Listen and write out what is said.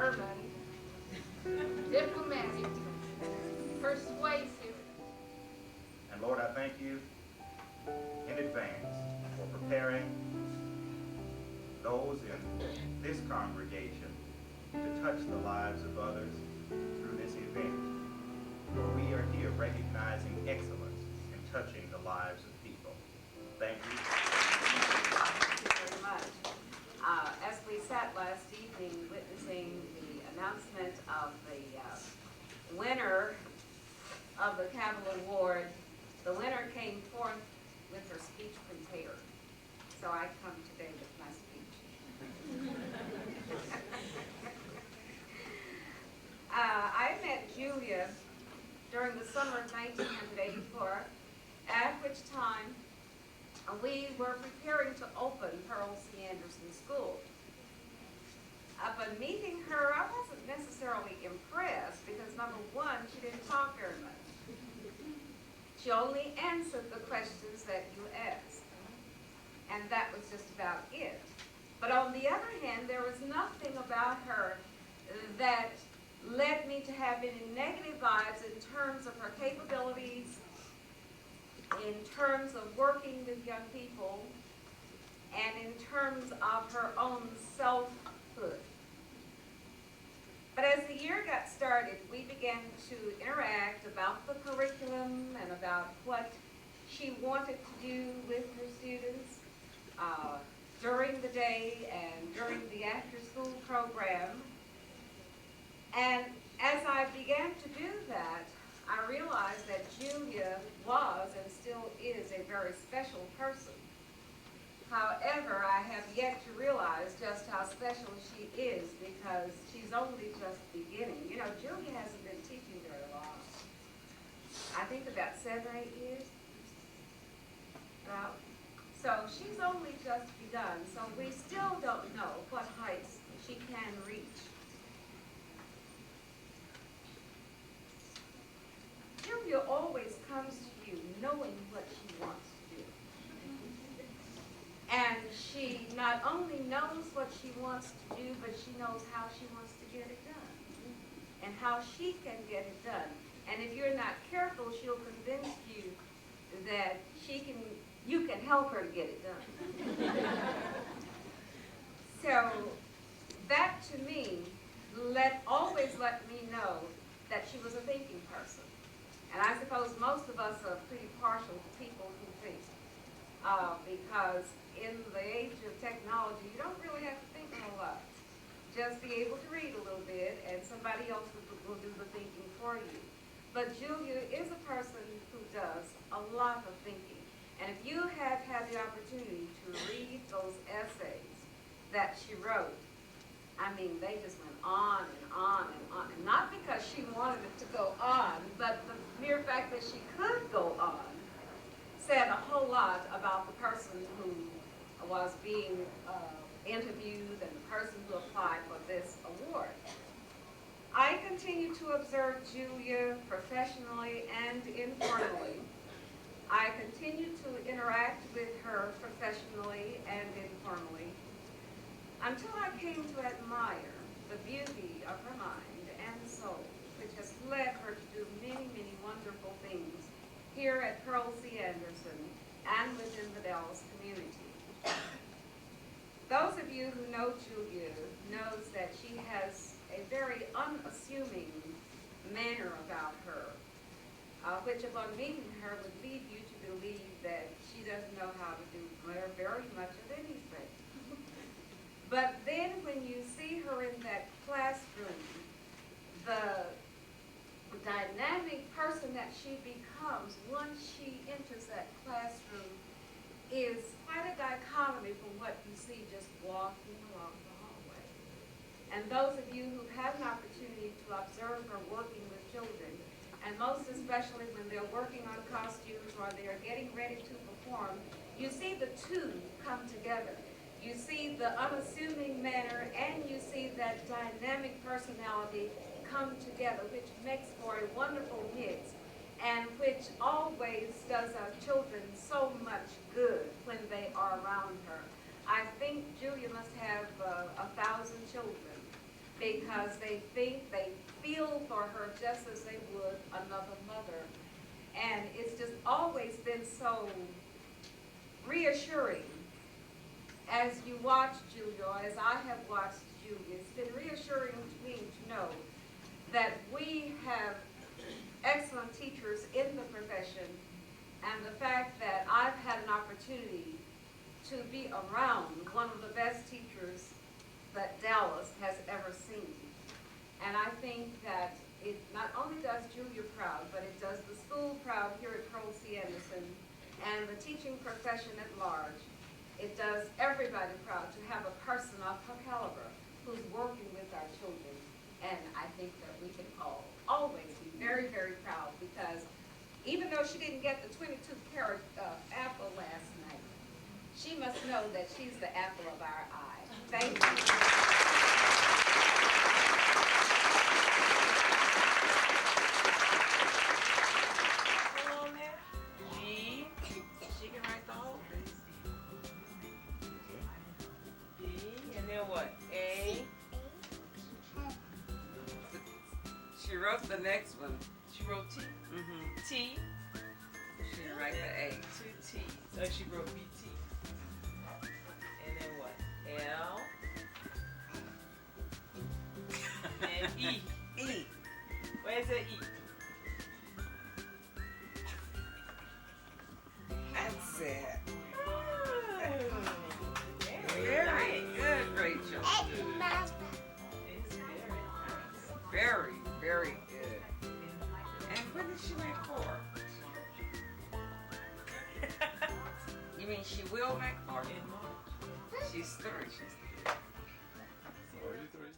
urban, diplomatic, persuasive. And Lord, I thank you in advance for preparing those in this congregation to touch the lives of others through this event. For we are here recognizing excellence in touching the lives of people. Thank you. Thank you very much. As we sat last evening witnessing the announcement of the winner of the Cavill Award, the winner came forth with her speech prepared. So I come today with my speech. I met Julia during the summer of 1984, at which time we were preparing to open Pearl C. Anderson School. Upon meeting her, I wasn't necessarily impressed because, number one, she didn't talk very much. She only answered the questions that you asked, and that was just about it. But on the other hand, there was nothing about her that led me to have any negative vibes in terms of her capabilities, in terms of working with young people, and in terms of her own selfhood. But as the year got started, we began to interact about the curriculum and about what she wanted to do with her students during the day and during the after-school program. And as I began to do that, I realized that Julia was and still is a very special person. However, I have yet to realize just how special she is because she's only just beginning. You know, Julia hasn't been teaching very long. I think about 7 or 8 years. So she's only just begun, so we still don't know what heights she can reach. Julia always comes to you knowing what she wants to do. And she not only knows what she wants to do, but she knows how she wants to get it done and how she can get it done. And if you're not careful, she'll convince you that you can help her to get it done. So that to me always let me know that she was a thinking person. And I suppose most of us are pretty partial to people who think. Because in the age of technology, you don't really have to think a whole lot. Just be able to read a little bit, and somebody else will do the thinking for you. But Julia is a person who does a lot of thinking. And if you have had the opportunity to read those essays that she wrote, I mean, they just went on and on and on. And not because she wanted it to go on, but the mere fact that she could go on said a whole lot about the person who was being interviewed and the person who applied for this award. I continue to observe Julia professionally and informally. I continue to interact with her professionally and informally until I came to admire the beauty of her mind and soul, which has led her to do many, many wonderful things here at Pearl C. Anderson and within the Dallas community. Those of you who know Julia knows that she has a very unassuming manner about her, which upon meeting her would lead you to believe that she doesn't know how to do very much of anything. But then when you see her in that classroom, the dynamic person that she becomes once she enters that classroom is quite a dichotomy from what you see just walking along the hallway. And those of you who have an opportunity to observe her working with children, and most especially when they're working on costumes or they're getting ready to perform, you see the two come together. You see the unassuming manner and you see that dynamic personality come together, which makes for a wonderful mix and which always does our children so much good when they are around her. I think Julia must have 1,000 children because they feel for her just as they would another mother. And it's just always been so reassuring as you watch Julia, or as I have watched Julia. It's been reassuring to me to know that we have excellent teachers in the profession, and the fact that I've had an opportunity to be around one of the best teachers that Dallas has ever seen. And I think that it not only does Julia proud, but it does the school proud here at Pearl C. Anderson and the teaching profession at large. It does everybody proud to have a person of her caliber who's working with our children. And I think that we can all always be very, very proud, because even though she didn't get the 22-carat apple last night, she must know that she's the apple of our eye. Thank you. Come on there. G. She can write the whole thing. D. And then what? A. She wrote the next one. She wrote T. T. She didn't write the A. Two T. So she wrote BT. And then what? L. And E. E. Where's the E? That's it. Very good, Rachel. It's very, very good. And when did she make 4? You mean she will make 4? She's 3. She's 3. 43.